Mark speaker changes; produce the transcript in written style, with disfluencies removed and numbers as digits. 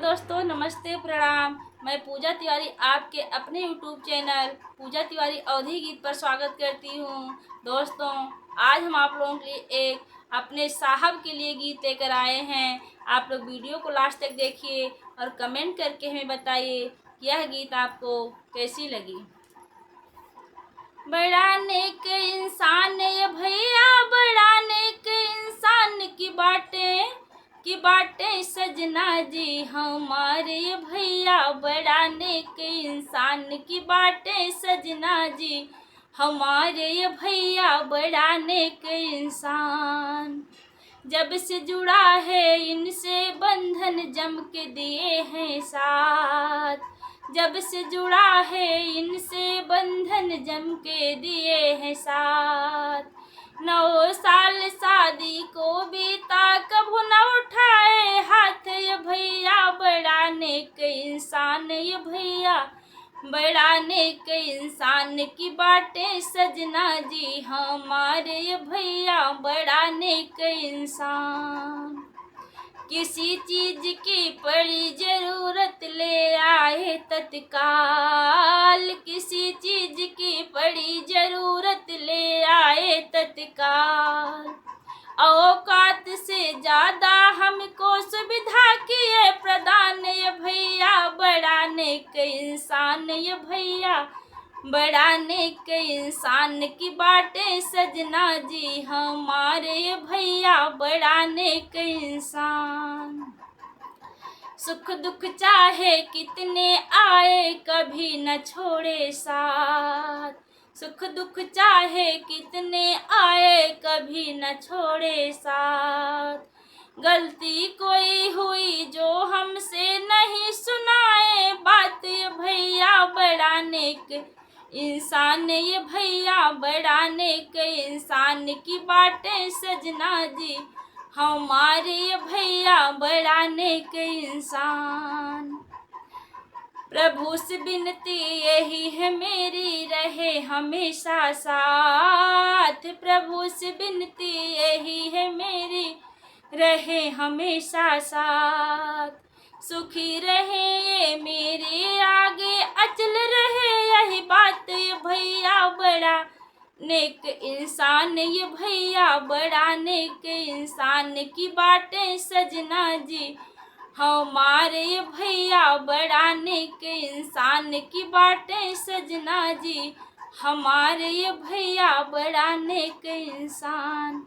Speaker 1: दोस्तों, नमस्ते, प्रणाम। मैं पूजा तिवारी आपके अपने यूट्यूब चैनल पूजा तिवारी अवधी गीत पर स्वागत करती हूँ। दोस्तों, आज हम आप लोगों के लिए एक अपने साहब के लिए गीत लेकर आए हैं। आप लोग वीडियो को लास्ट तक देखिए और कमेंट करके हमें बताइए कि यह गीत आपको कैसी लगी। बड़ा नेक इंसान ये भैया, बड़ा नेक इंसान की बाटें सजना जी हमारे ये भैया, बड़ा नेक इंसान की बाटें सजना जी हमारे ये भैया, बड़ा नेक इंसान। जब से जुड़ा है इनसे बंधन जम के दिए हैं साथ, जब से जुड़ा है इनसे बंधन जम के दिए हैं साथ। 9 साल शादी को बीता कभू न उठाए हाथ ये भैया, बड़ा नेक इंसान ये भैया, बड़ा नेक इंसान की बातें सजना जी हमारे ये भैया, बड़ा नेक इंसान। किसी चीज की पड़ी जरूरत ले आए तत्काल, किसी चीज की पड़ी जरूरत ले आए तत्काल। औकात से ज्यादा हमको सुविधा किए प्रदान ये भैया, बड़ा नेक इंसान ये भैया, बड़ा नेक इंसान की बातें सजना जी हमारे ये भैया, बड़ा नेक इंसान। सुख दुख चाहे कितने आए कभी न छोड़े साथ, सुख दुख चाहे कितने आए कभी न छोड़े साथ। गलती कोई हुई जो हमसे नहीं सुनाए बात ये भैया, बड़ा नेक इंसान ये भैया, बड़ा नेक इंसान की बातें सजना जी हमारे ये भैया, बड़ा नेक इंसान। प्रभु से विनती यही है मेरी रहे हमेशा साथ, प्रभु से विनती यही है मेरी रहे हमेशा साथ। सुखी रहे ये मेरे आगे अचल रहे यही बात ये भैया, बड़ा नेक इंसान ये भैया, बड़ा नेक इंसान की बातें सजना जी हमारे ये भैया, बड़ा नेक इंसान की बातें सजना जी हमारे ये भैया, बड़ा नेक इंसान।